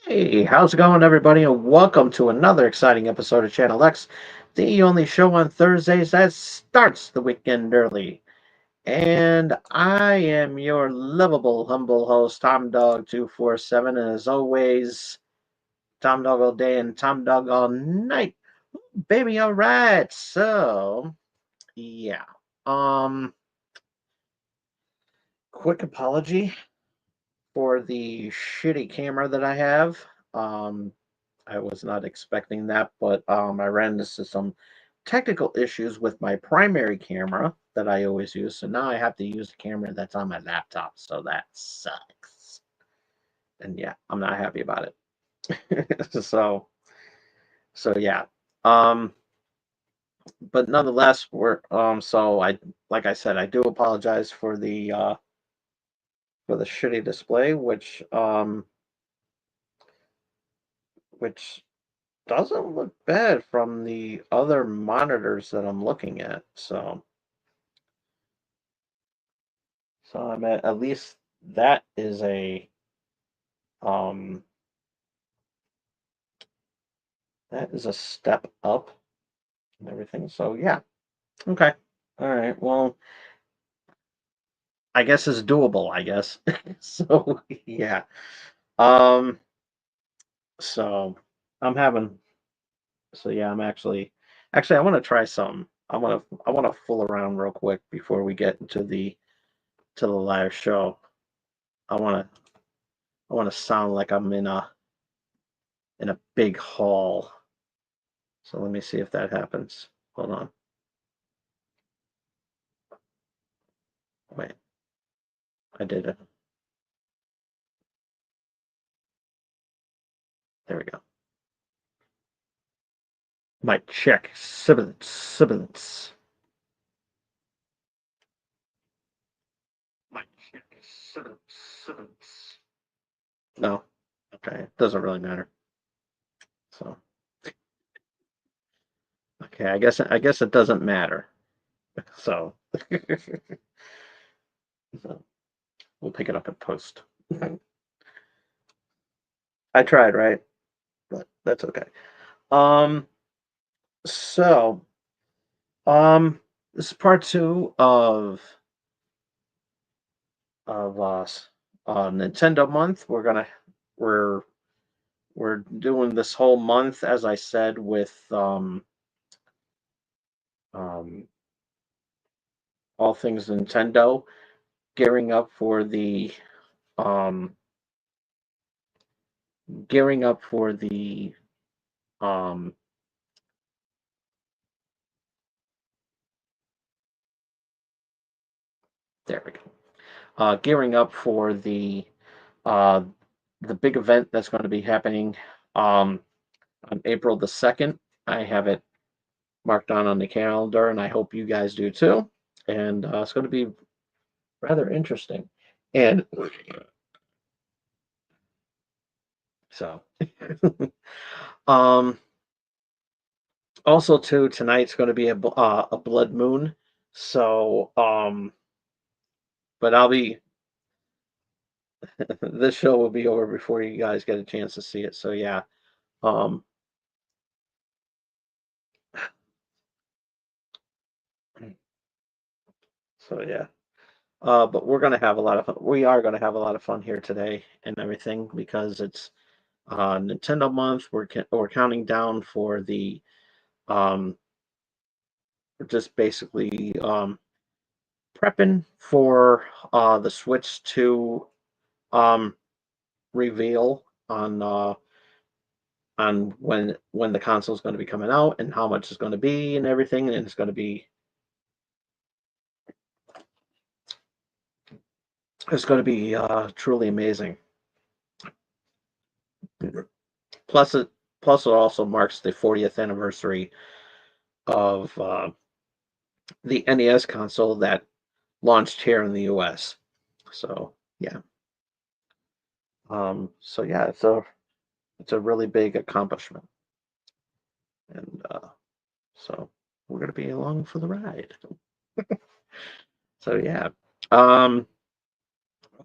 Hey, how's it going, everybody? And welcome to another exciting episode of Channel X, the only show on Thursdays that starts the weekend early. And I am your lovable, humble host, Tom Dog 247. And as always, Tom Dog all day and Tom Dog all night. Baby, all right. So, yeah. Um, quick apology for the shitty camera that I have. Um, I was not expecting that, but I ran into some technical issues with my primary camera that I always use. So now I have to use the camera that's on my laptop. So that sucks. And yeah, I'm not happy about it. so yeah. Um, but nonetheless, we're so I like I said, I do apologize for the shitty display, which doesn't look bad from the other monitors that I'm looking at. So I'm at least that is um a step up and everything. So yeah. Okay. All right. Well, I guess it's doable, I guess. So yeah. Um so I'm having so yeah, I'm actually I want to try some. I want to fool around real quick before we get into the live show. I want to I want to sound like I'm in a big hall. So let me see if that happens. Hold on. Wait, I did it. There we go. Mic check. Sibilance. Sibilance. Mic check. Sibilance. Sibilance. No. Okay. It doesn't really matter. So okay, I guess it doesn't matter. So, so we'll pick it up in post. I tried, right? But that's okay. Um so this is part two of Nintendo month. We're we're doing this whole month, as I said, with um, all things Nintendo, gearing up for the um, gearing up for the um, there we go. Gearing up for uh, the big event that's going to be happening um, on April the 2nd. I have it marked on the calendar, and I hope you guys do too. And it's going to be rather interesting. And so, um, also too, tonight's going to be a blood moon. So, but I'll be this show will be over before you guys get a chance to see it. So yeah, um, so yeah. But we're gonna have a lot of fun. We are gonna have a lot of fun here today and everything because it's Nintendo month. We're counting down for the um, we're just basically prepping for the Switch 2 um, reveal on when the console is going to be coming out and how much it's going to be and everything, and it's going to be truly amazing. Plus, plus it also marks the 40th anniversary of the NES console that launched here in the US. So yeah. So yeah, it's a really big accomplishment. And so we're gonna be along for the ride. So yeah. Um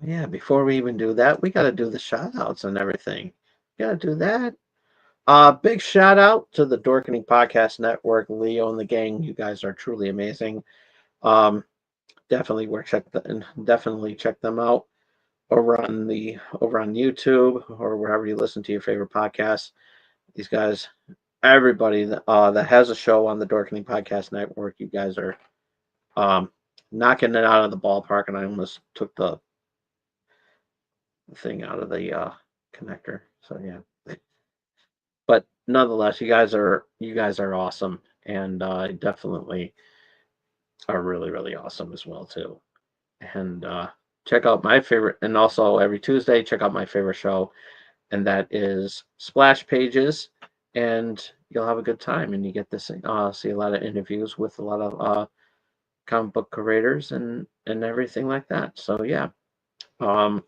yeah, before we even do that, we gotta do the shout outs and everything. Gotta do that. Big shout out to the Dorkening Podcast Network, Leo and the gang. You guys are truly amazing. Um, definitely check them out over on YouTube or wherever you listen to your favorite podcasts. These guys, everybody that has a show on the Dorkening Podcast Network, you guys are um, knocking it out of the ballpark, and I almost took the thing out of the connector. So yeah, but nonetheless, you guys are awesome, and definitely are really really awesome as well too. And check out my favorite, and also every Tuesday, check out my favorite show, and that is Splash Pages, and you'll have a good time, and you get to see a lot of interviews with a lot of comic book creators and everything like that. So yeah. Um,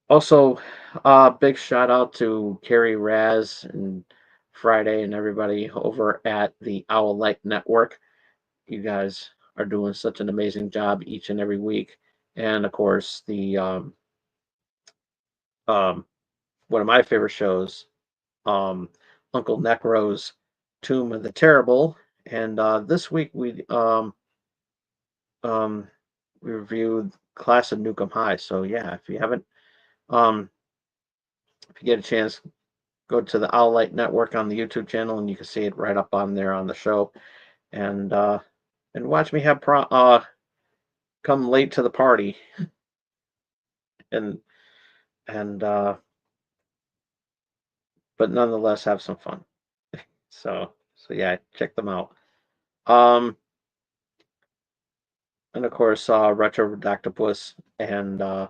Also, big shout out to Carrie Raz and Friday and everybody over at the Owl Light Network. You guys are doing such an amazing job each and every week. And of course, the um, one of my favorite shows, um, Uncle Necro's Tomb of the Terrible. And this week um, we reviewed Class of Nukem High. So yeah, um, if you get a chance, go to the Owl Light Network on the YouTube channel, and you can see it right up on there on the show. And watch me have come late to the party, and and but nonetheless have some fun. So yeah, check them out. Um, and of course, Retro Redactopus and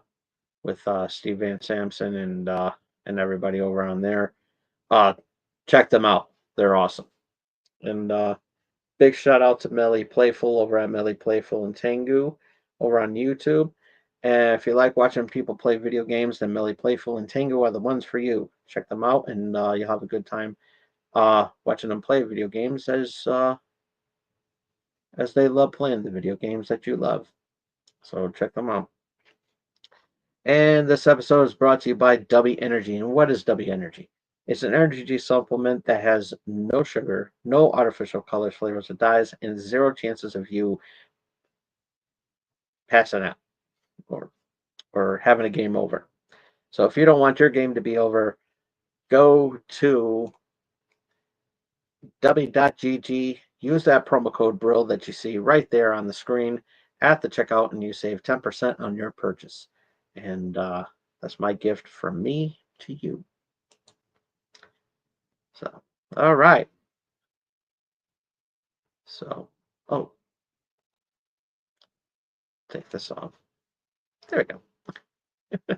with Steve Van Samson and everybody over on there. Uh, check them out. They're awesome. And big shout out to Melly Playful over at Melly Playful and Tengu over on YouTube. And if you like watching people play video games, then Melly Playful and Tengu are the ones for you. Check them out, and you'll have a good time watching them play video games as they love playing the video games that you love. So check them out. And this episode is brought to you by W Energy. And what is W Energy? It's an energy supplement that has no sugar, no artificial colors, flavors, or dyes, and zero chances of you passing out or having a game over. So if you don't want your game to be over, go to w.gg, use that promo code BRILL that you see right there on the screen at the checkout, and you save 10% on your purchase. And that's my gift from me to you. So, all right. So, oh, take this off. There we go.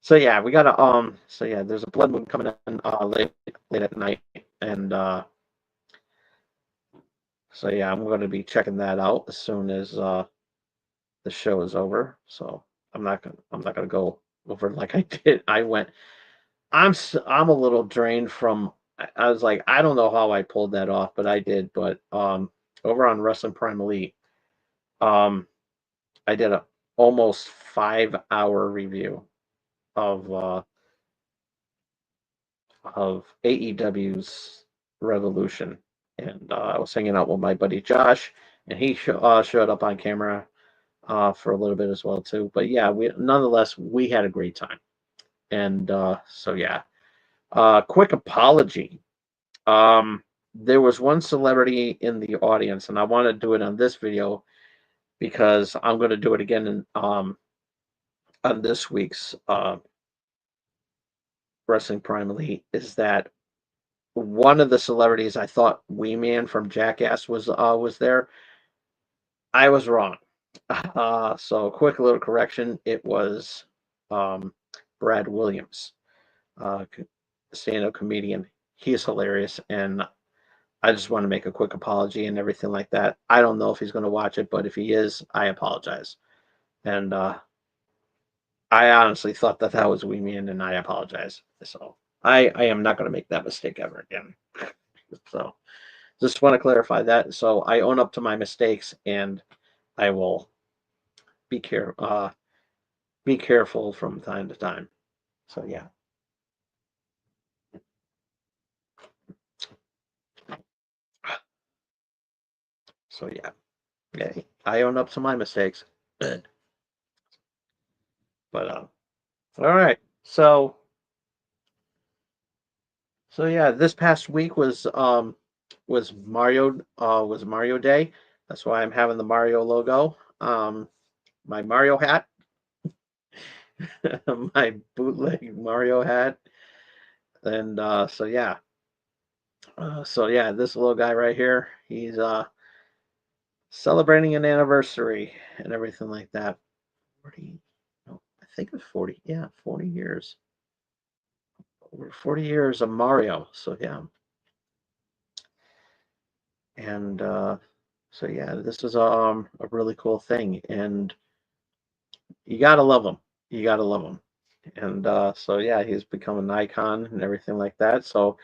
So yeah, we got so yeah, there's a blood moon coming in late at night, and so yeah, I'm going to be checking that out as soon as the show is over. So I'm not gonna go over it like I did. I'm a little drained from. I was like, I don't know how I pulled that off, but I did. But over on Wrestling Prime Elite, um, I did a almost 5 hour review of AEW's Revolution, and I was hanging out with my buddy Josh, and he showed up on camera for a little bit as well too. But yeah, we had a great time, and so yeah. Quick apology. Um, there was one celebrity in the audience, and I want to do it on this video because I'm going to do it again on this week's Wrestling Prime Elite. Is that one of the celebrities I thought Wee Man from Jackass was there? I was wrong. So quick little correction. It was um, Brad Williams. Uh, stand-up comedian. He's hilarious, and I just want to make a quick apology and everything like that. I don't know if he's going to watch it, but if he is, I apologize. And I honestly thought that that was Wee Man, and I apologize. So I am not going to make that mistake ever again. So just want to clarify that. So I own up to my mistakes, and I will be be careful from time to time. So yeah. So yeah. Yeah. I own up to my mistakes. But all right. So yeah, this past week was Mario Day. That's why I'm having the Mario logo. My Mario hat, my bootleg Mario hat, and so yeah, this little guy right here, he's celebrating an anniversary and everything like that. 40, no, I think it's 40. Yeah, 40 years. Over 40 years of Mario. So yeah, and so yeah, this is a really cool thing, and you gotta love him. You gotta love him. And so yeah, he's become an icon and everything like that. So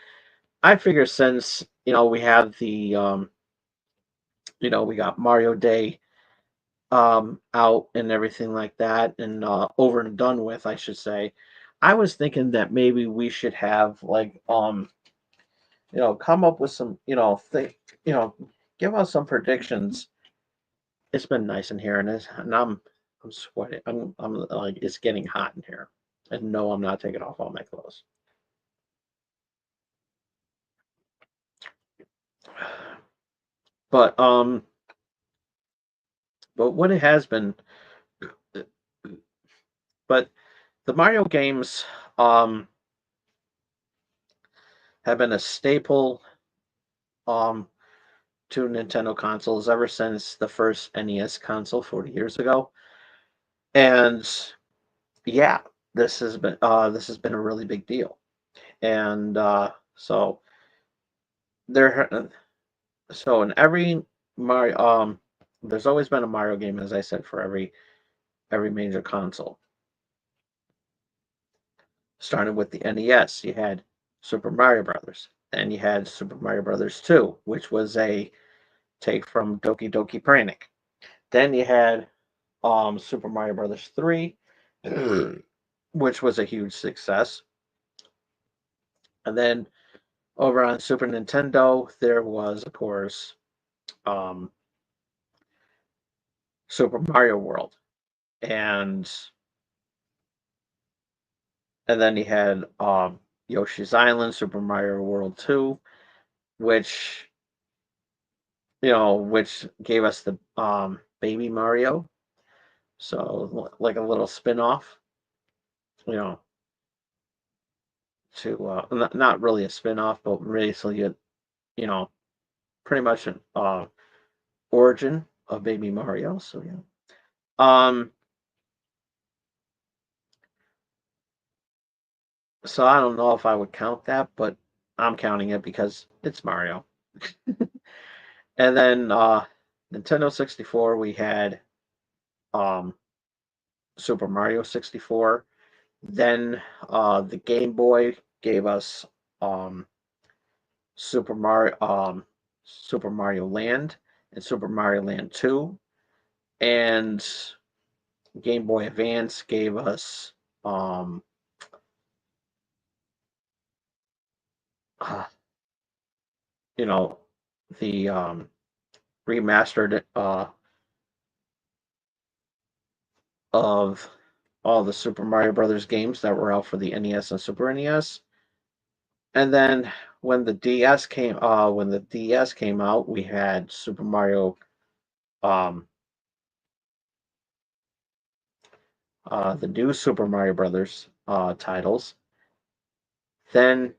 I figure since we have the we got Mario Day out and everything like that, and over and done with, I should say. I was thinking that maybe we should have like come up with some you know give us some predictions. It's been nice in here, and I'm sweating. I'm like it's getting hot in here, and no, I'm not taking off all my clothes. But what it has been, but the Mario games um have been a staple um to Nintendo consoles ever since the first NES console 40 years ago. And yeah, this has been a really big deal. And so there so in every Mario there's always been a Mario game, as I said, for every major console. Starting with the NES, you had Super Mario Brothers. Then you had Super Mario Brothers 2, which was a take from Doki Doki Panic. Then you had Super Mario Brothers 3, which was a huge success. And then over on Super Nintendo, there was, of course, um, Super Mario World, and then you had Yoshi's Island, Super Mario World 2, which which gave us the Baby Mario, so like a little spin-off, you know, to not really a spin-off, but basically you know pretty much an origin of Baby Mario. So yeah. Um. So I don't know if I would count that, but I'm counting it because it's Mario. And then Nintendo 64, we had um Super Mario 64. Then the Game Boy gave us um Super Mario Land and Super Mario Land 2. And Game Boy Advance gave us um uh, you know the remastered of all the Super Mario Brothers games that were out for the NES and Super NES. And then when the DS came out, we had um, the new Super Mario Brothers titles. Then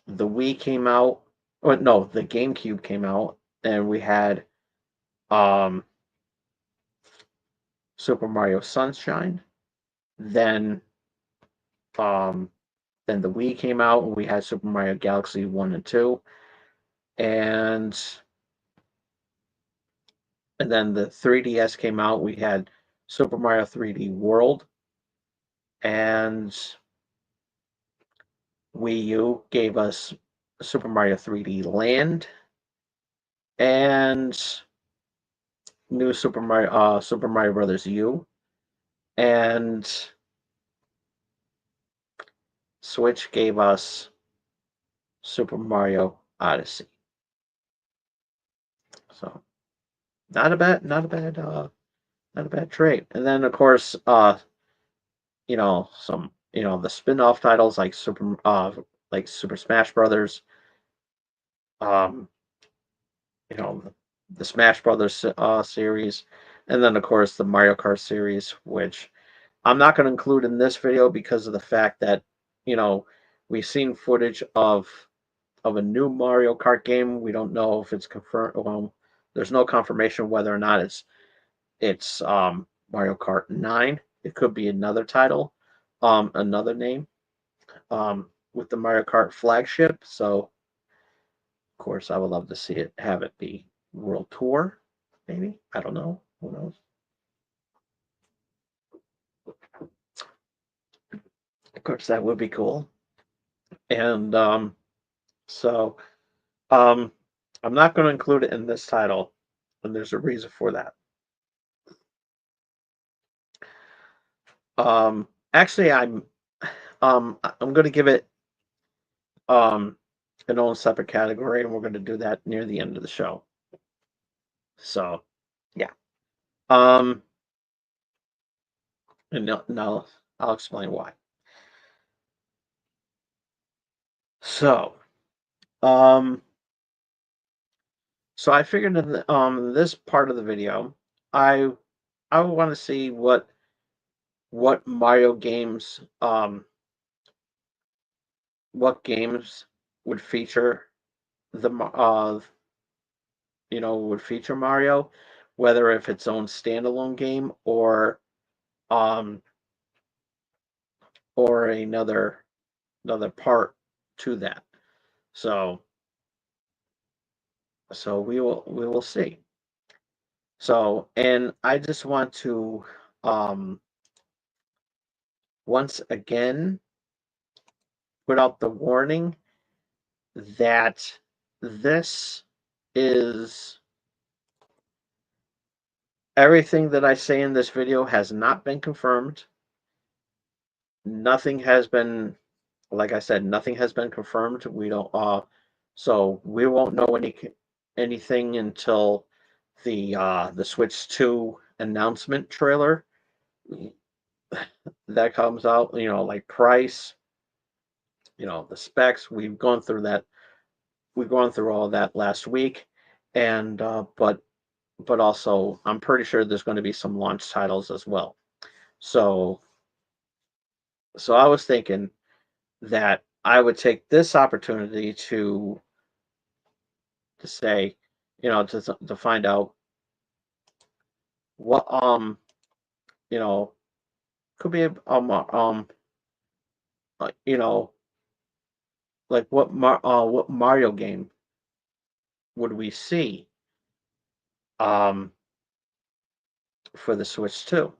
the Wii came out. Or no, the GameCube came out, and we had um, Super Mario Sunshine. Then um, then the Wii came out, and we had Super Mario Galaxy 1 and 2. And then the 3DS came out. We had Super Mario 3D World, and Wii U gave us Super Mario 3D Land, and new Super Mario Brothers U, and Switch gave us Super Mario Odyssey. So not a bad trade. And then of course, the spin-off titles like Super Smash Brothers, um, the Smash Brothers series, and then of course the Mario Kart series, which I'm not going to include in this video because of the fact that you know we've seen footage of a new Mario Kart game. We don't know if it's confirmed. Well, there's no confirmation whether or not it's Mario Kart 9. It could be another title, another name, with the Mario Kart flagship. So, of course, I would love to see it have it be World Tour. Maybe, I don't know. Who knows? Of course, that would be cool. And so um, I'm not going to include it in this title, and there's a reason for that. Actually, I'm going to give it um an own separate category, and we're going to do that near the end of the show. So, yeah. Um, and now I'll explain why. So, um, so I figured in this part of the video, I I want to see what Mario games what games would feature the would feature Mario, whether if its own standalone game um or another part to that. So we will see. So, and I just want to um once again put out the warning that this is everything that I say in this video has not been confirmed. Nothing has been, like I said, nothing has been confirmed. We don't so we won't know anything until the Switch 2 announcement trailer that comes out, like price, the specs. We've gone through that. We've gone through all that last week, and but also I'm pretty sure there's going to be some launch titles as well. So I was thinking that I would take this opportunity to say, to find out what you know could be uh, you know like what Mario game would we see um for the Switch 2,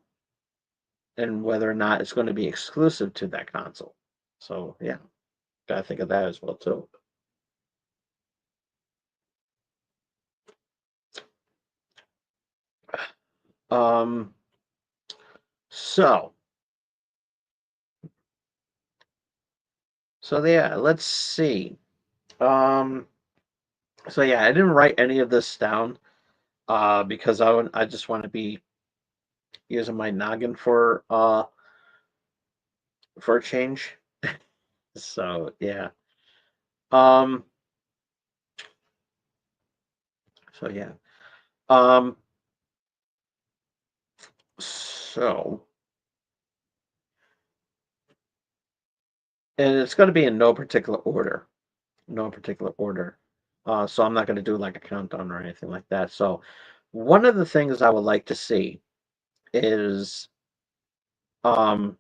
and whether or not it's going to be exclusive to that console. So yeah, gotta think of that as well too. Um, so yeah, let's see. Um, so yeah, I didn't write any of this down because I just want to be using my noggin for a change. So yeah. Um, so yeah. Um, so and it's going to be in no particular order. No particular order. So I'm not going to do like a countdown or anything like that. So one of the things I would like to see is um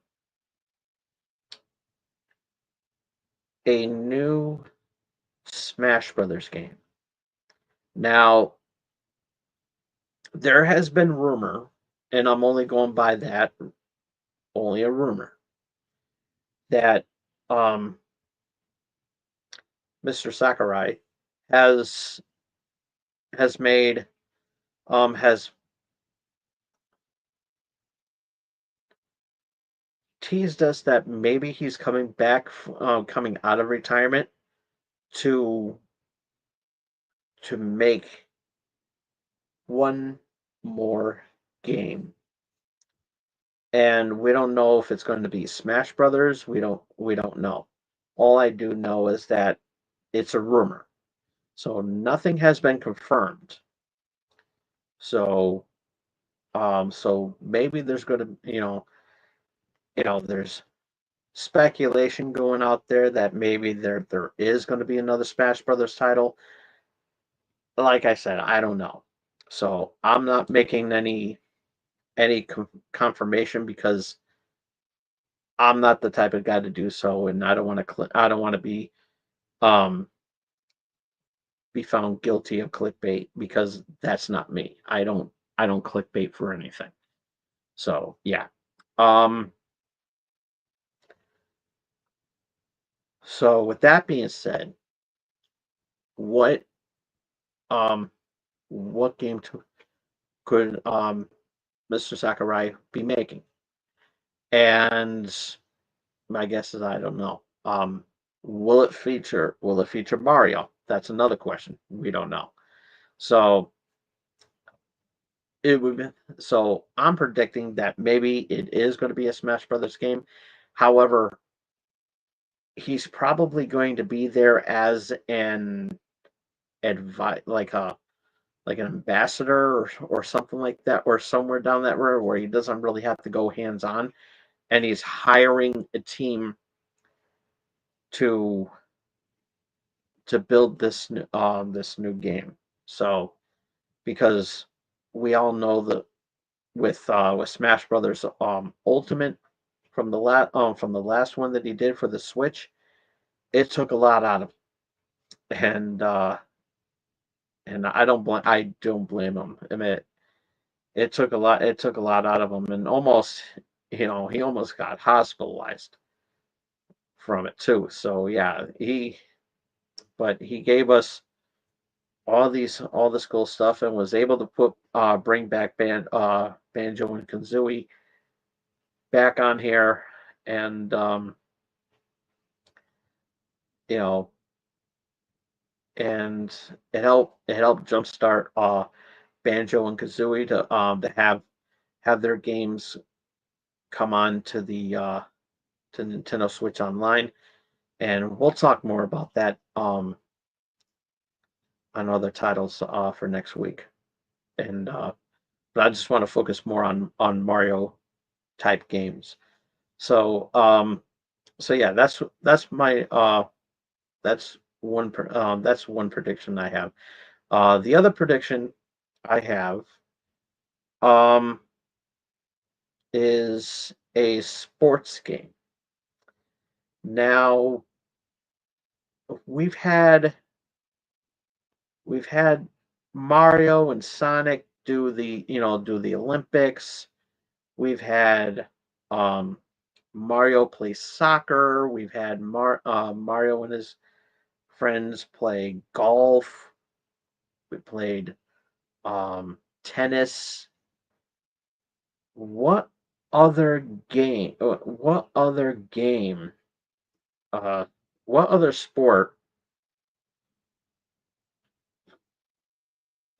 a new Smash Brothers game. Now, there has been rumor, and I'm only going by that, only a rumor, that um, Mr. Sakurai has has made has teased us that maybe he's coming back, coming out of retirement to make one more game. And we don't know if it's going to be Smash Brothers. We don't know. All I do know is that it's a rumor. So nothing has been confirmed. So so maybe there's going to, there's speculation going out there that maybe there is going to be another Smash Brothers title. Like I said, I don't know. So I'm not making any confirmation because I'm not the type of guy to do so, and I don't want to um be found guilty of clickbait because that's not me. I don't clickbait for anything. So yeah. Um. So with that being said, what um what game could Mr. Sakurai be making? And my guess is I don't know. Will it feature Mario? That's another question. We don't know. So it would be, so I'm predicting that maybe it is going to be a Smash Brothers game. However, he's probably going to be there as an like an ambassador or something like that, or somewhere down that road where he doesn't really have to go hands on, and he's hiring a team to build this new game. So because we all know that with Smash Brothers Ultimate from the last one that he did for the Switch, it took a lot out of him. And I don't blame him. I mean, it took a lot out of him, and almost he almost got hospitalized from it too. So yeah, he gave us all this cool stuff and was able to bring back Banjo and Kazooie back on here, and you know and it helped jumpstart Banjo and Kazooie to have their games come on to Nintendo Switch Online, and we'll talk more about that on other titles for next week. And but I just want to focus more on Mario type games. So so yeah, that's my that's one prediction I have. The other prediction I have um is a sports game. Now we've had we've had Mario and Sonic do the Olympics. We've had um, Mario play soccer. We've had Mario and his friends play golf. We played tennis. What other game? What other game? Uh, what other sport?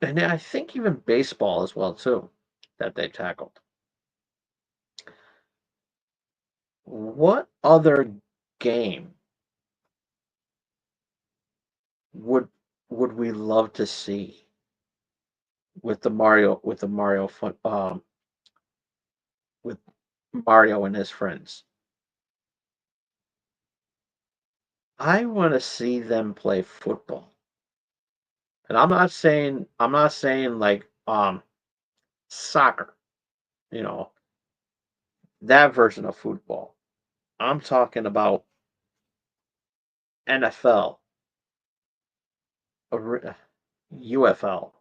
And I think even baseball as well too that they tackled. What other game would we love to see with the Mario fun, with Mario and his friends? I want to see them play football. And I'm not saying like soccer, you know, that version of football. I'm talking about NFL, UFL,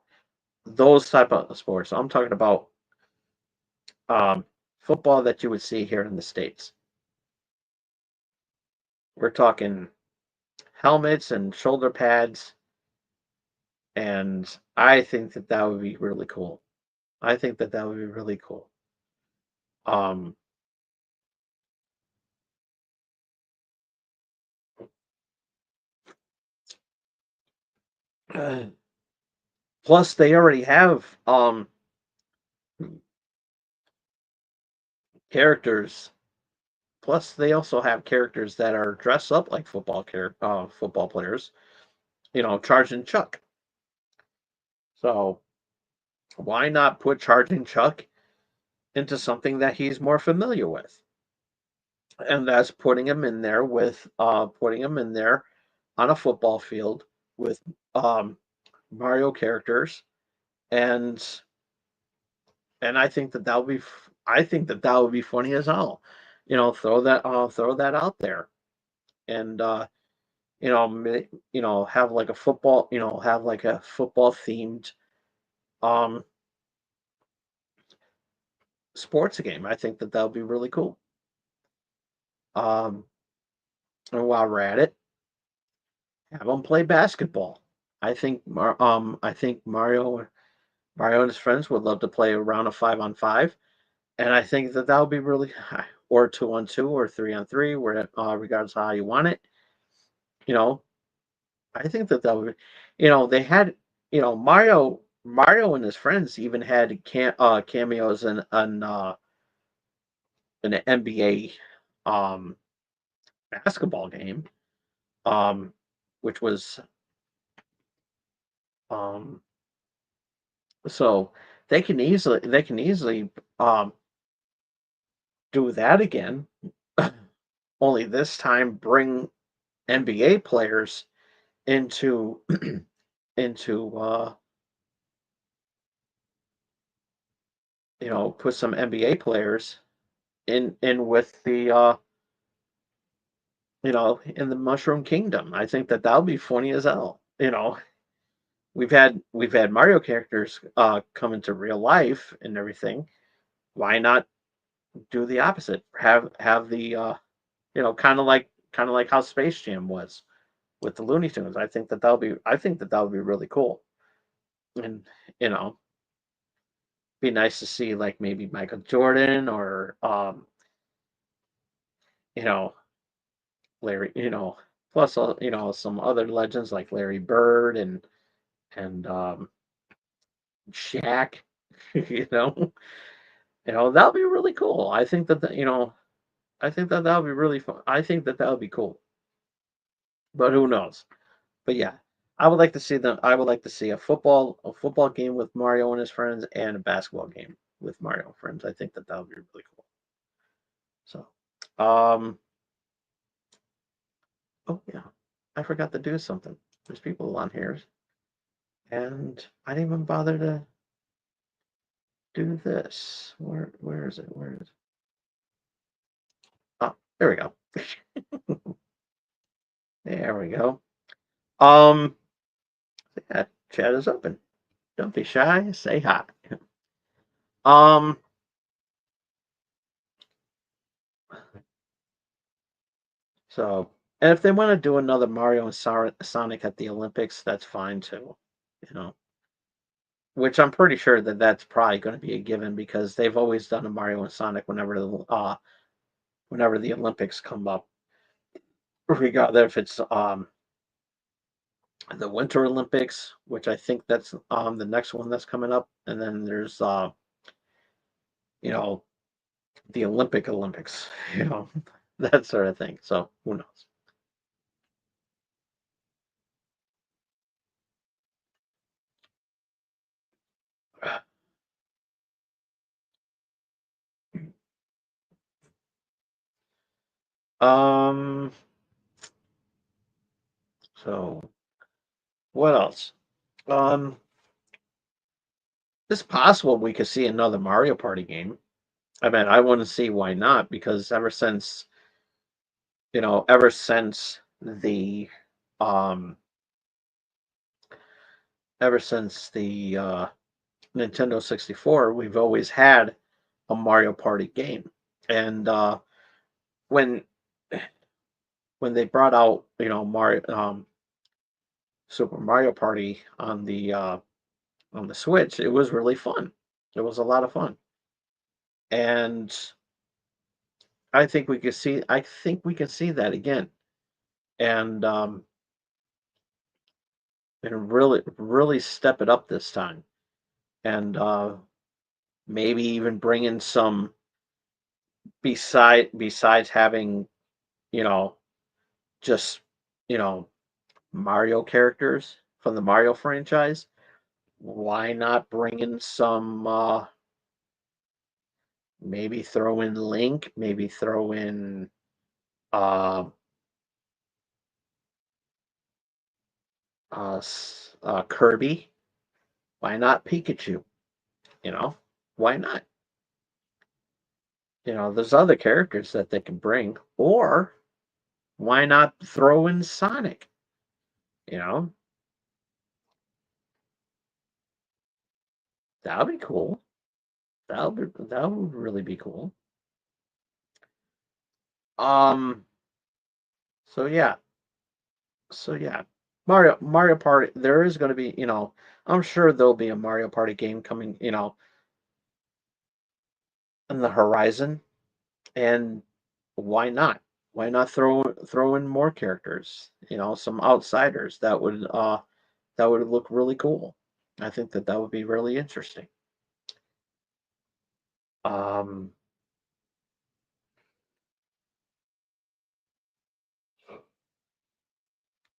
those type of sports. I'm talking about um, football that you would see here in the States. We're talking helmets and shoulder pads, and I think that that would be really cool. I think that that would be really cool. Um, Plus, they already have characters. Plus, they also have characters that are dressed up like football players. You know, Charging Chuck. So why not put Charging Chuck into something that he's more familiar with? And that's putting him in there on a football field with um, Mario characters, and I think that that would be I think that that would be funny as hell. You know, throw that out there, and you know, have like a football, have like a football themed um sports game. I think that that would be really cool. Um, and while we're at it, have them play basketball. I think Mario and his friends would love to play a round of 5-on-5, and I think that that would be really or 2-on-2 or 3-on-3, where regardless of how you want it. You know, I think that that would, they had, Mario and his friends even had cameos in an NBA basketball game, um, which was um, so they can easily um, do that again. Only this time bring NBA players into into put some NBA players in with the in the Mushroom Kingdom. I think that that would be funny as hell. We've had Mario characters come into real life and everything. Why not do the opposite? Have the kind of like how Space Jam was with the Looney Tunes. I think that that would be really cool. And you know, be nice to see like maybe Michael Jordan or you know, Larry, plus some other legends like Larry Bird and Shaq, you know. That would be really cool. I think that that would be really fun. I think that that would be cool. But who knows? But yeah, I would like to see a football game with Mario and his friends and a basketball game with Mario and friends. I think that that would be really cool. So, um, oh yeah, I forgot to do something. There's people on here, and I didn't even bother to do this. Where is it? Where is it? Oh, there we go. There we go. Um, yeah, chat is open. Don't be shy. Say hi. Um, so, and if they want to do another Mario and Sonic at the Olympics, that's fine too. You know, which I'm pretty sure that that's probably going to be a given because they've always done a Mario and Sonic whenever the Olympics come up, regardless if it's the Winter Olympics, which I think that's the next one that's coming up, and then there's you know the Olympics, that sort of thing. So who knows? Um. So what else? Um. It's possible we could see another Mario Party game. I mean, I wouldn't see why not because ever since the um ever since the Nintendo 64, we've always had a Mario Party game. And when when they brought out, Mario Super Mario Party on the Switch, it was really fun. It was a lot of fun. And I think we can see that again. And really step it up this time. And maybe even bring in some besides having, you know, just, you know, Mario characters from the Mario franchise. Why not bring in some maybe throw in Link, maybe throw in uh Kirby. Why not Pikachu? You know, why not? There's other characters that they can bring, or why not throw in Sonic? You know, that would be cool. That would really be cool. Um. So yeah. So yeah. Mario Party. There is going to be. I'm sure there'll be a Mario Party game coming. On the horizon. And why not? Why not throw in more characters? Some outsiders that would look really cool. I think that would be really interesting. Um,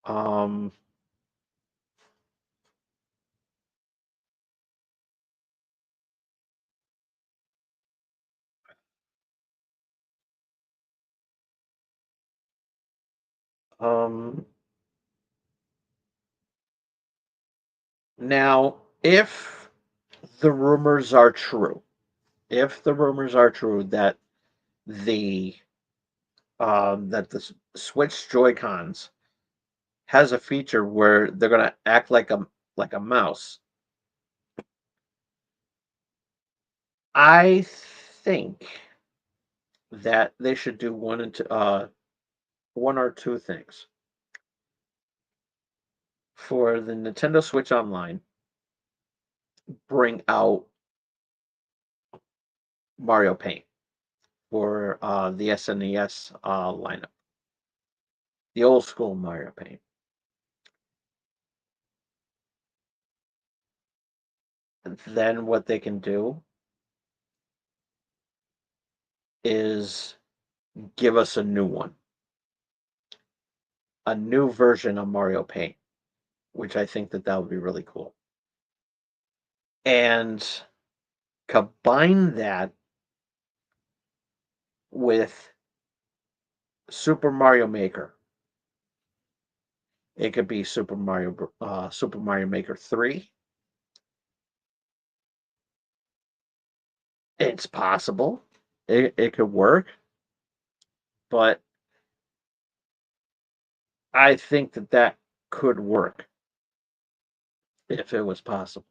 um, um, Now, the rumors are true, if the rumors are true the that the Switch Joy Cons has a feature where they're gonna act like a mouse, I think that they should do one or two things for the Nintendo Switch Online. Bring out Mario Paint for the SNES lineup, the old school Mario Paint. And then what they can do is give us a new one, a new version of Mario Paint, which I think that would be really cool. And combine that with Super Mario Maker. It could be Super Mario Maker 3. It's possible. It could work, but I think that could work if it was possible.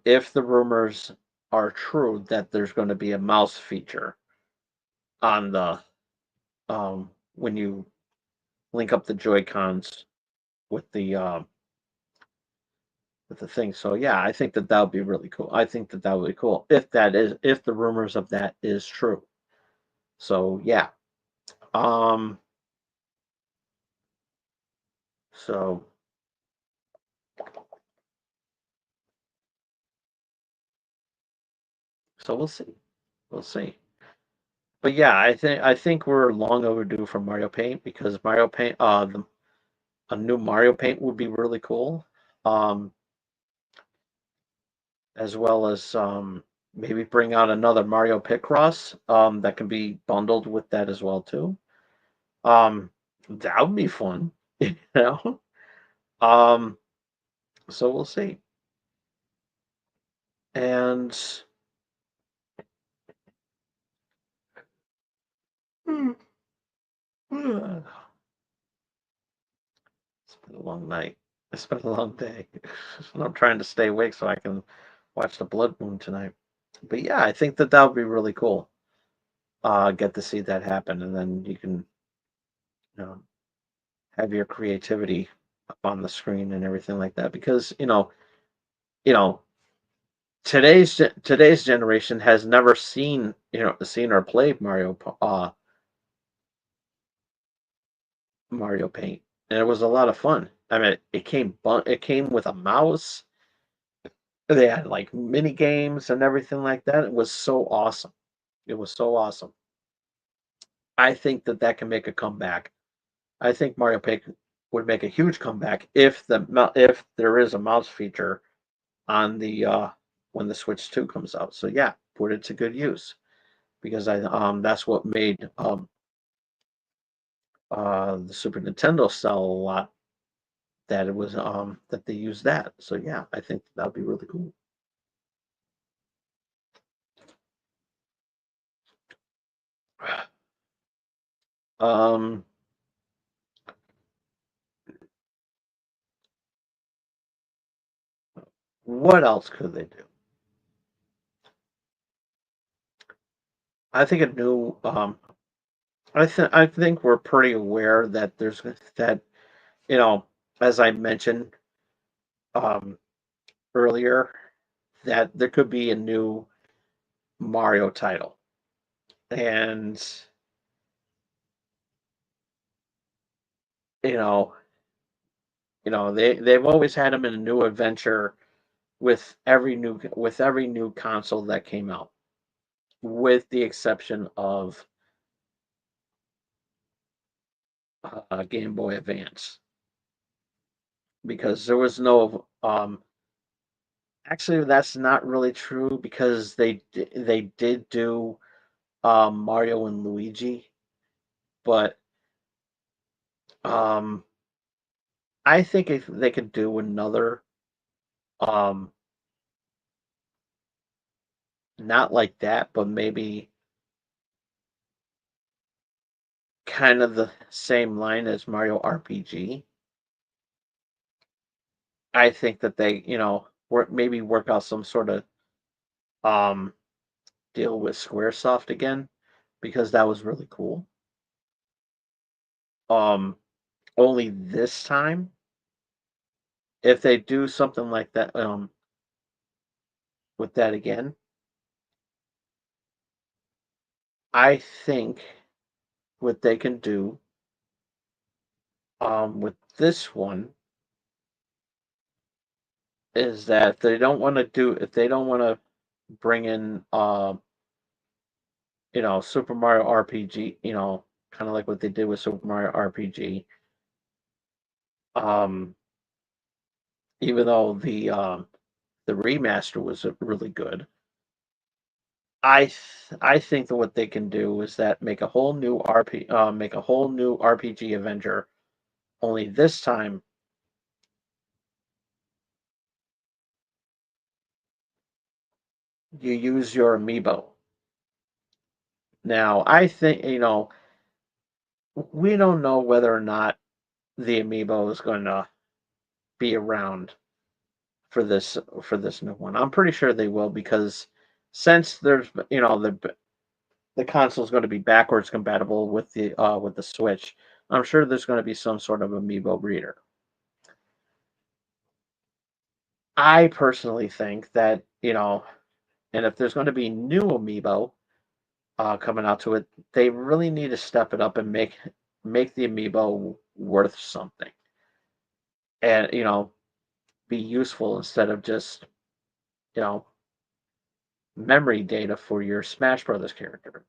If the rumors are true that there's going to be a mouse feature on the when you link up the Joy Cons with the thing. So yeah, I think that would be really cool. I think that would be cool if the rumors of that is true. So yeah. Um. So we'll see. We'll see. But yeah, I think we're long overdue for Mario Paint, because Mario Paint a new Mario Paint would be really cool. Um, as well as maybe bring out another Mario Picross that can be bundled with that as well too. Um, that would be fun, you know. Um, so we'll see. And A long night. It's been a long day. And I'm trying to stay awake so I can watch the Blood Moon tonight. But yeah, I think that would be really cool. Get to see that happen, and then you can, you know, have your creativity up on the screen and everything like that. Because you know, today's generation has never seen or played Mario Paint, and it was a lot of fun. I mean, it came with a mouse. They had like mini games and everything like that. It was so awesome. It was so awesome. I think that can make a comeback. I think Mario Paint would make a huge comeback if there is a mouse feature on the when the Switch 2 comes out. So yeah, put it to good use because I that's what made the Super Nintendo sell a lot. That it was that they used that. So yeah, I think that would be really cool. Um, what else could they do? I think a new I think we're pretty aware that there's that you know as I mentioned um earlier that there could be a new Mario title. And you know, they've always had them in a new adventure with every new console that came out, with the exception of Game Boy Advance, because there was no actually that's not really true because they did do Mario and Luigi, but um I think if they could do another um not like that, but maybe kind of the same line as Mario RPG. I think that they, work out some sort of um deal with SquareSoft again because that was really cool. Um, Only this time, if they do something like that, with that again, I think what they can do, with this one is that if they don't want to bring in, Super Mario RPG, kind of like what they did with Super Mario RPG. Um, Even though the remaster was really good, I think that what they can do is that make a whole new RPG Avenger. Only this time, you use your amiibo. Now, I think we don't know whether or not the amiibo is going to be around for this new one. I'm pretty sure they will because since there's the console is going to be backwards compatible with the Switch, I'm sure there's going to be some sort of amiibo reader. I personally think that and if there's going to be new amiibo coming out to it, they really need to step it up and make the amiibo worth something, and be useful instead of just you know memory data for your Smash Brothers character.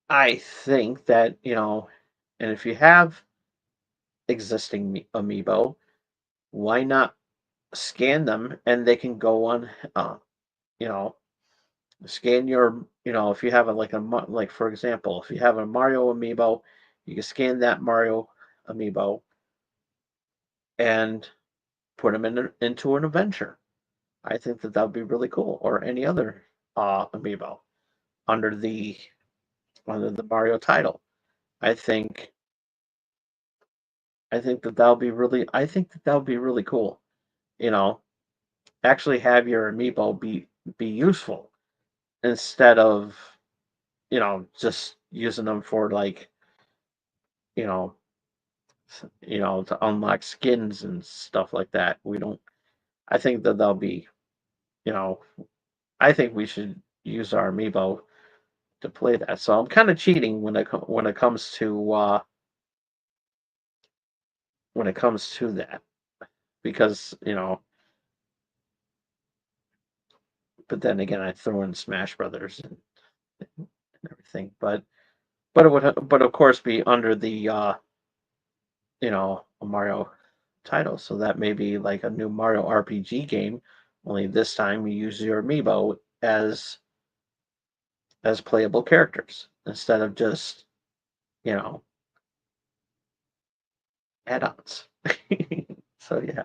I think that and if you have existing amiibo, why not scan them and they can go on, you know, scan your, if you have like for example, if you have a Mario amiibo, you can scan that Mario amiibo and put them into an adventure. I think that would be really cool, or any other amiibo under the under the Mario title. I think I think that would be really cool. You know, actually have your amiibo be useful instead of, just using them for like, you know, to unlock skins and stuff like that. We don't I think that they'll be, you know, I think we should use our amiibo to play that. So I'm kind of cheating when it comes to that because, but then again I throw in Smash Brothers and everything. But it would but of course be under the a Mario title. So that may be like a new Mario RPG game, only this time you use your amiibo as playable characters instead of just, you know, add-ons. So yeah.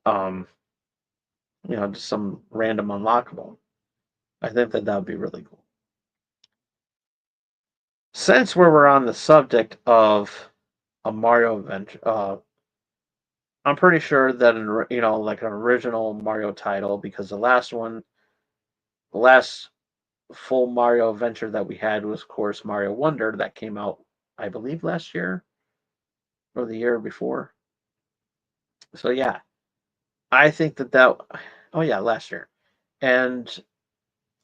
Um, just some random unlockable. I think that would be really cool. Since we're on the subject of a Mario adventure, I'm pretty sure that like an original Mario title, because the last full Mario adventure that we had was, of course, Mario Wonder that came out, I believe, last year or the year before. So yeah, I think that oh yeah, last year, and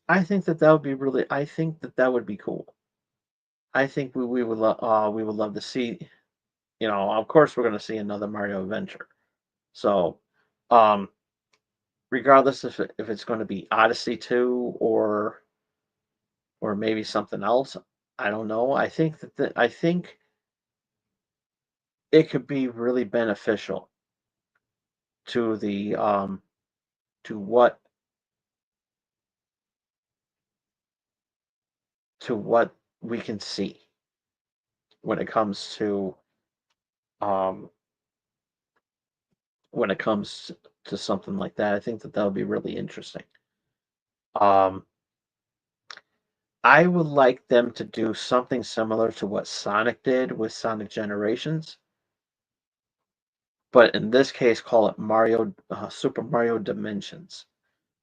I think that would be really. I think that would be cool. I think we would love to see. Of course, we're going to see another Mario adventure. So, um, regardless if it's going to be Odyssey 2 or maybe something else, I don't know. I think it could be really beneficial to the to what to what we can see when it comes to um when it comes to something like that. I think that would be really interesting. Um, I would like them to do something similar to what Sonic did with Sonic Generations, but in this case, call it Super Mario Dimensions,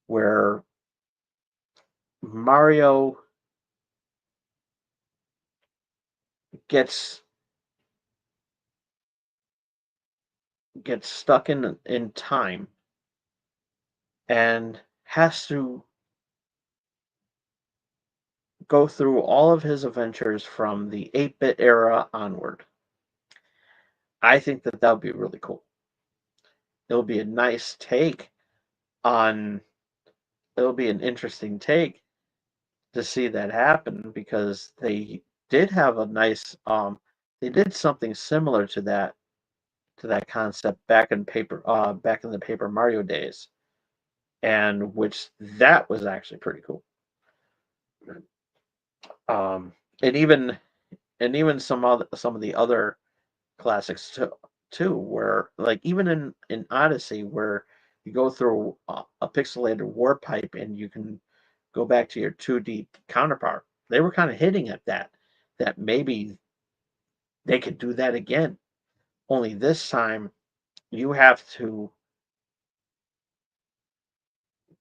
where Mario gets stuck in time and has to go through all of his adventures from the 8-bit era onward. I think that would be really cool. It'll be a nice take on. It'll be an interesting take to see that happen because they did have a nice. They did something similar to that concept back in the Paper Mario days, and which that was actually pretty cool. Um, and even some of the other classics too, where like even in Odyssey, where you go through a pixelated warp pipe and you can go back to your 2D counterpart. They were kind of hitting at that maybe they could do that again. Only this time you have to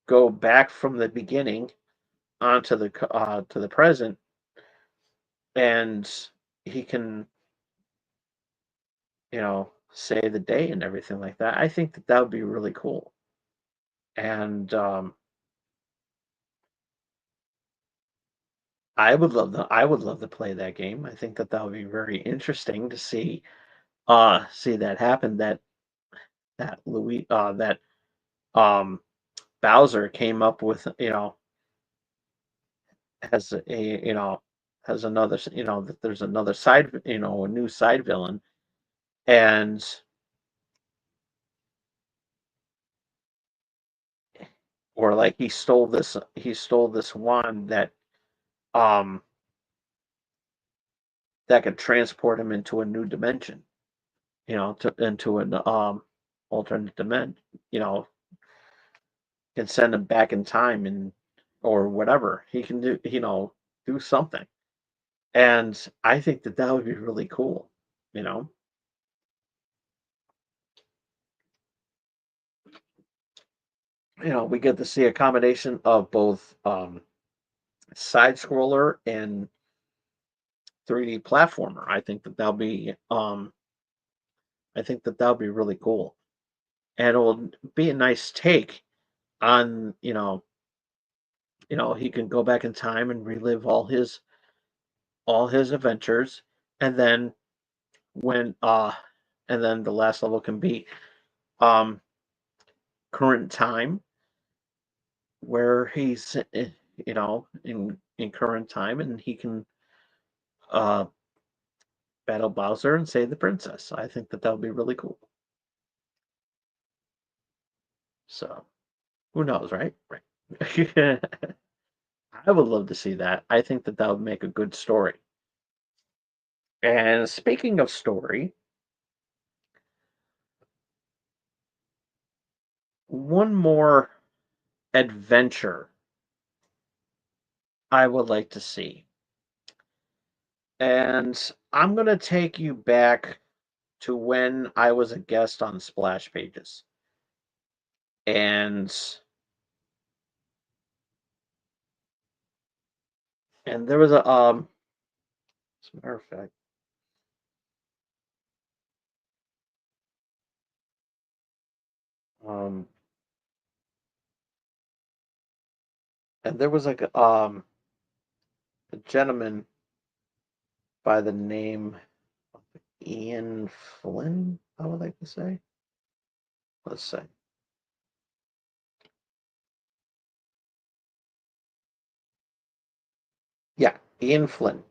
go back from the beginning onto the to the present, and he can say the day and everything like that. I think that would be really cool. And I would love to play that game. I think that would be very interesting to see that happen. That um Bowser came up with, has a has another that there's another side, a new side villain, and or like he stole this wand um that could transport him into a new dimension, into an alternate dimension, you know, can send him back in time and or whatever. He can do, do something. And I think that would be really cool, you know. we get to see a combination of both side scroller and 3D platformer. I think that that'll be really cool, and it will be a nice take on he can go back in time and relive all his adventures, and then when and then the last level can be um current time, where he's in current time, and he can uh battle Bowser and save the princess. I think that would be really cool. So who knows, right? Right. I would love to see that. I think that would make a good story. And speaking of story, one more adventure I would like to see. And I'm going to take you back to when I was a guest on Splash Pages. And there was as a matter of fact, um and there was like a gentleman by the name of Ian Flynn, I would like to say. Let's say. Yeah, Ian Flynn.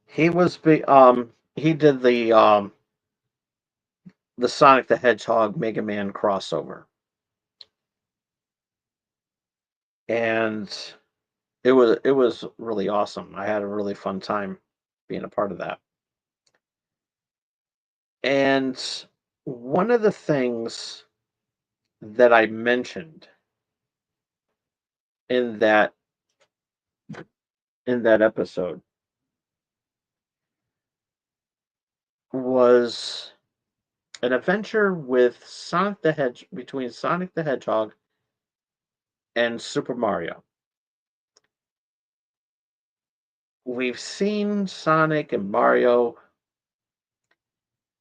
He did the Sonic the Hedgehog Mega Man crossover. And it was really awesome. I had a really fun time being a part of that. And one of the things that I mentioned in that episode was an adventure with between Sonic the Hedgehog and Super Mario. We've seen Sonic and Mario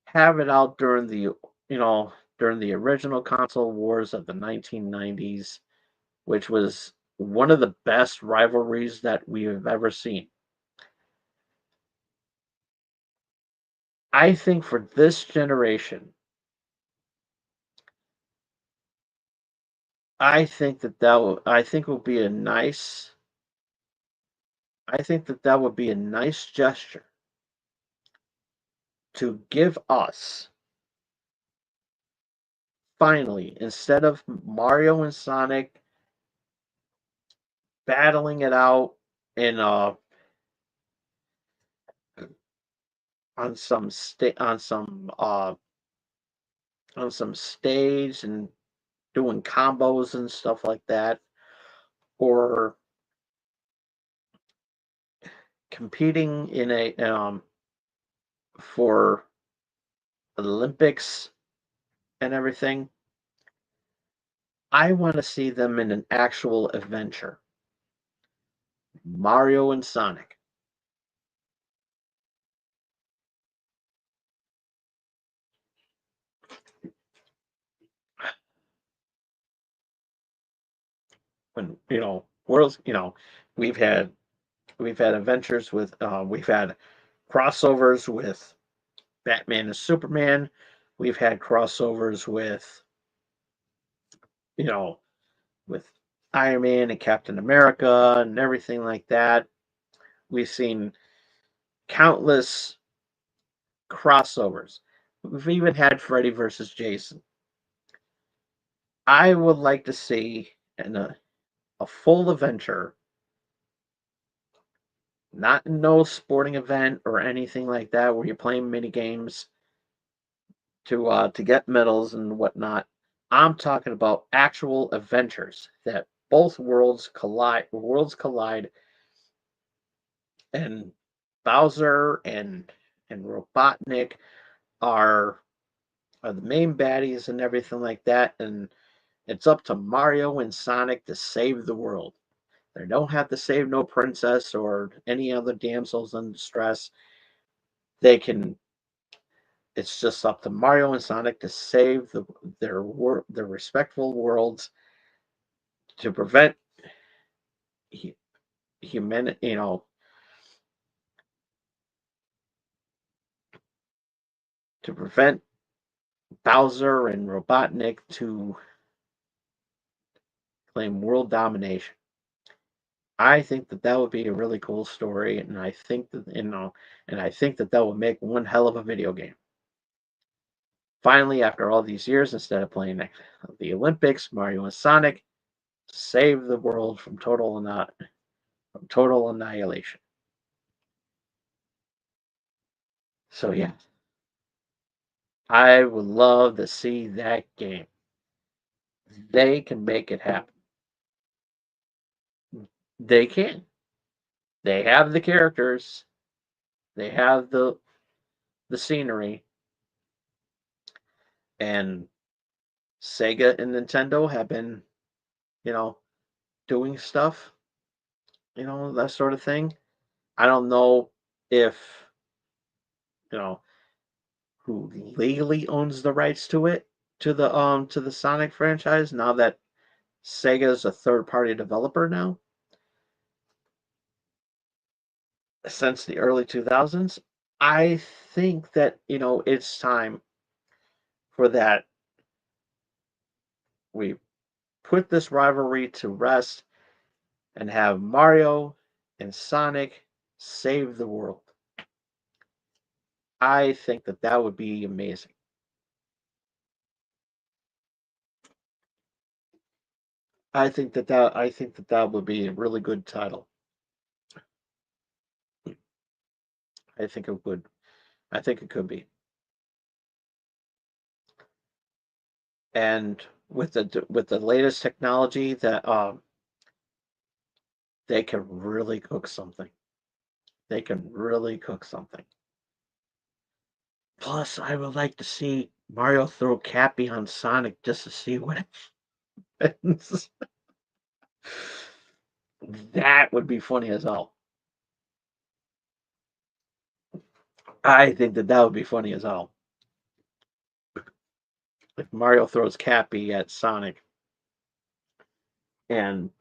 have it out during the original console wars of the 1990s, which was one of the best rivalries that we have ever seen. I think for this generation, I think will be a nice I think that would be a nice gesture to give us, finally, instead of Mario and Sonic battling it out in on some on some stage and doing combos and stuff like that, or competing in a for Olympics and everything. I want to see them in an actual adventure. Mario and Sonic. When worlds, we've had adventures with we've had crossovers with Batman and Superman. We've had crossovers with you know with Iron Man and Captain America and everything like that. We've seen countless crossovers. We've even had Freddy versus Jason. I would like to see a full adventure, not no sporting event or anything like that where you're playing mini games to get medals and whatnot. I'm talking about actual adventures that both worlds collide, and Bowser and Robotnik are the main baddies and everything like that, and It's up to Mario and Sonic to save the world. They don't have to save no princess or any other damsels in distress. They can. It's just up to Mario and Sonic to save their respectful worlds to prevent human. To prevent Bowser and Robotnik to claim world domination. I think that that would be a really cool story, and I think that would make one hell of a video game. Finally, after all these years, instead of playing the Olympics, Mario and Sonic save the world from total annihilation. So yeah, I would love to see that game. They can make it happen. They can. They have the characters. They have the scenery, and Sega and Nintendo have been, you know, doing stuff, that sort of thing. I don't know if, you know, who legally owns the rights to the Sonic franchise now that Sega's a third party developer now since the early 2000s. I think that, it's time for that we put this rivalry to rest and have Mario and Sonic save the world. I think that that would be amazing. I think that would be a really good title. I think it would. I think it could be. And with the latest technology that they can really cook something. They can really cook something. Plus, I would like to see Mario throw Cappy on Sonic just to see what happens. That would be funny as hell. I think that that would be funny as hell. If Mario throws Cappy at Sonic and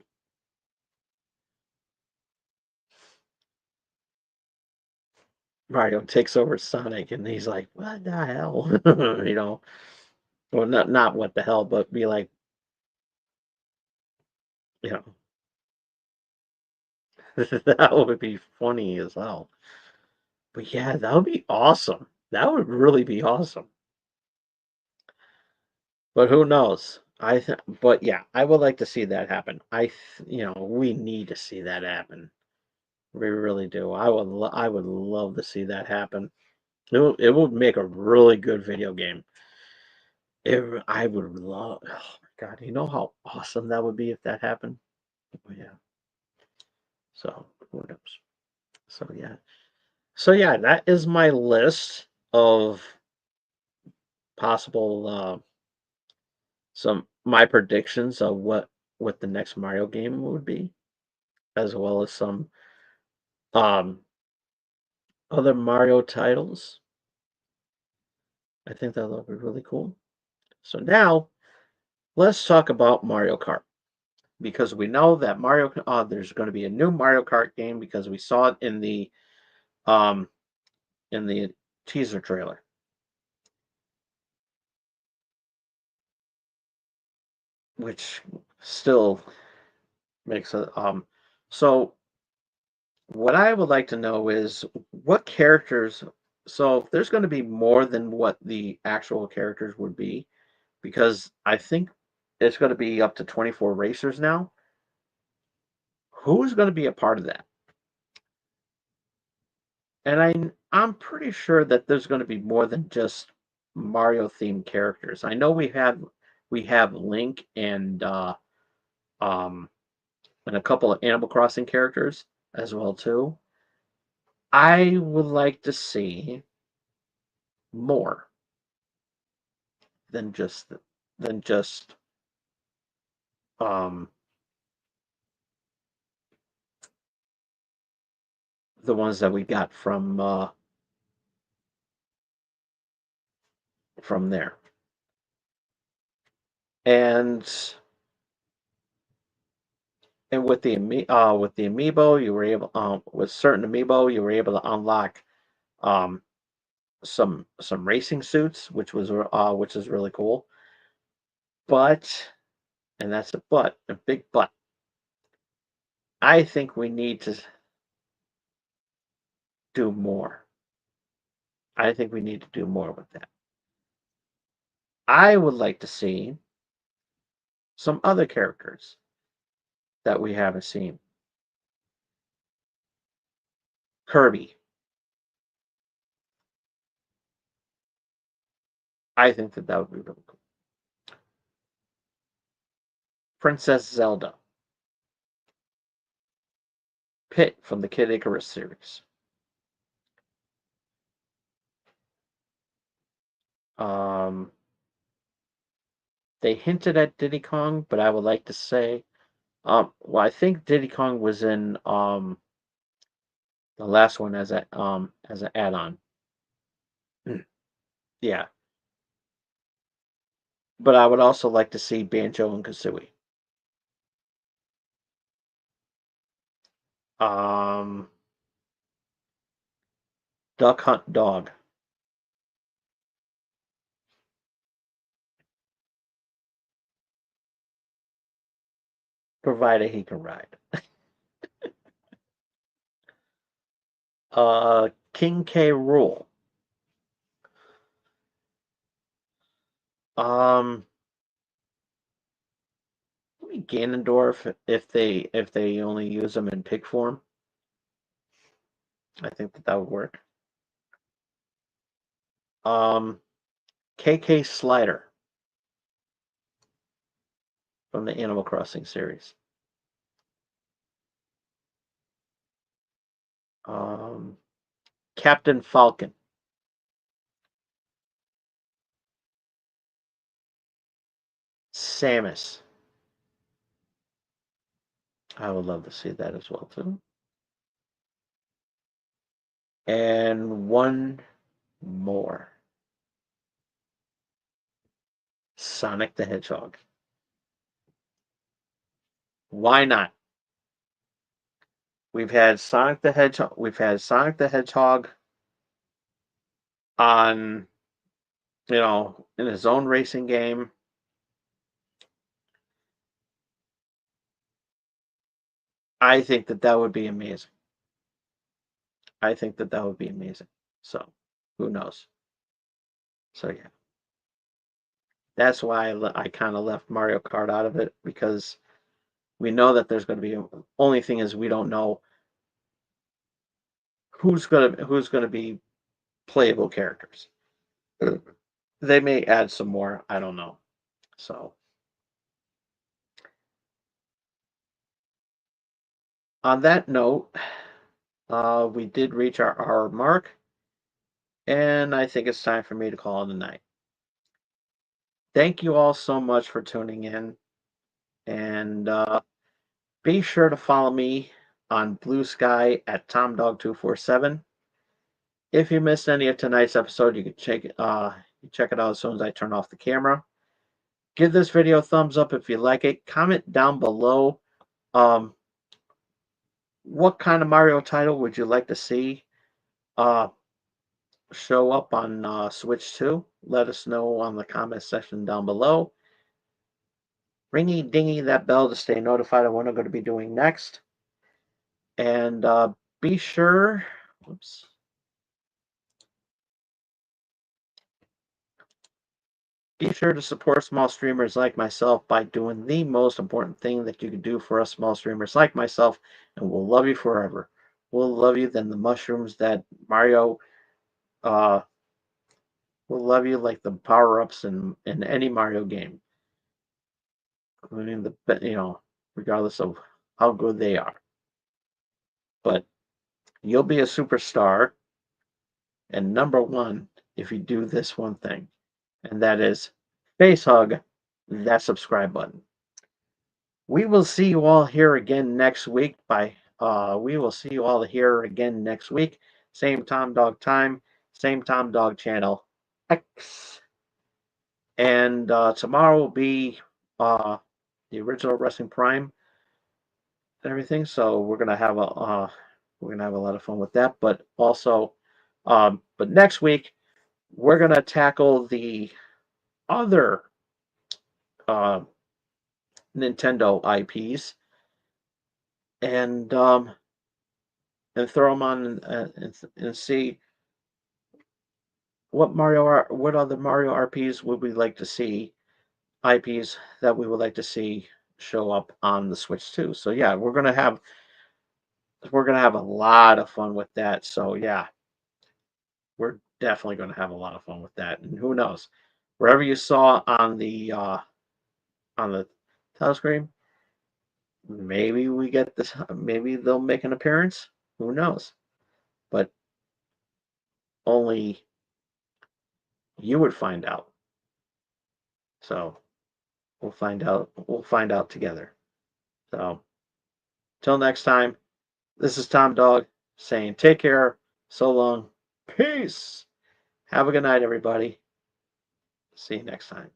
Mario takes over Sonic and he's like, "What the hell?" Well, not what the hell, but be like, you know, that would be funny as hell. But yeah, that would be awesome. That would really be awesome. But who knows? But yeah, I would like to see that happen. We need to see that happen. We really do. I would love to see that happen. It would make a really good video game. I would love. Oh my god, you know how awesome that would be if that happened. Oh yeah. So who knows? So yeah. So yeah, that is my list of possible some my predictions of what the next Mario game would be, as well as some um other Mario titles. I think that'll be really cool. So now let's talk about Mario Kart because we know that there's going to be a new Mario Kart game because we saw it um in the teaser trailer, which still makes a so what I would like to know is what characters. So there's going to be more than what the actual characters would be, because I think it's going to be up to 24 racers now. Who's going to be a part of that? And I'm pretty sure that there's going to be more than just Mario themed characters. I know we have Link um and a couple of Animal Crossing characters as well too. I would like to see more than just than just the ones that we got from there. And with the amiibo, you were able with certain amiibo, you were able to unlock um, some racing suits, which is really cool. But, and that's a big but. I think we need to do more. I think we need to do more with that. I would like to see some other characters that we haven't seen. Kirby. I think that would be really cool. Princess Zelda. Pit from the Kid Icarus series. They hinted at Diddy Kong, but I would like to say, well, I think Diddy Kong was in the last one as an add-on. Yeah, but I would also like to see Banjo and Kazooie. Um, Duck Hunt Dog. Provided he can ride. King K. Rool. Um, Ganondorf if they only use them in pig form. I think that would work. KK Slider from the Animal Crossing series. Captain Falcon. Samus. I would love to see that as well too. And one more. Sonic the Hedgehog. Why not? We've had Sonic the Hedgehog on, in his own racing game. I think that would be amazing. I think that would be amazing. So, who knows? So yeah, that's why I kind of left Mario Kart out of it, because we know that there's going to be. Only thing is, we don't know who's gonna be playable characters. They may add some more. I don't know. So on that note, we did reach our hour mark, and I think it's time for me to call it a night. Thank you all so much for tuning in, and be sure to follow me on Blue Sky at TomDog247. If you missed any of tonight's episode, you can check it out as soon as I turn off the camera. Give this video a thumbs up if you like it. Comment down below what kind of Mario title would you like to see show up on Switch 2? Let us know on the comment section down below. Ringy dingy that bell to stay notified of what I'm going to be doing next. And be sure, whoops. Be sure to support small streamers like myself by doing the most important thing that you can do for us small streamers like myself, and we'll love you forever. We'll love you than the mushrooms that Mario will love you like the power-ups in any Mario game. Including regardless of how good they are. But you'll be a superstar and number one if you do this one thing, and that is face hug that subscribe button. we will see you all here again next week. We will see you all here again next week. Same Tom Dog time, same Tom Dog channel X. And tomorrow will be the original Wrestling Prime and everything. So we're gonna have a lot of fun with that. But also, but next week we're gonna tackle the other uh, Nintendo IPs and throw them on and see what other Mario RPs would we like to see, IPs that we would like to see show up on the Switch too. So yeah, we're gonna have a lot of fun with that. So yeah, we're definitely gonna have a lot of fun with that. And who knows, wherever you saw on the telescreen, maybe we get this. Maybe they'll make an appearance. Who knows? But only you would find out. So we'll find out. We'll find out together. So till next time, this is Tom Dog saying take care. So long. Peace. Have a good night, everybody. See you next time.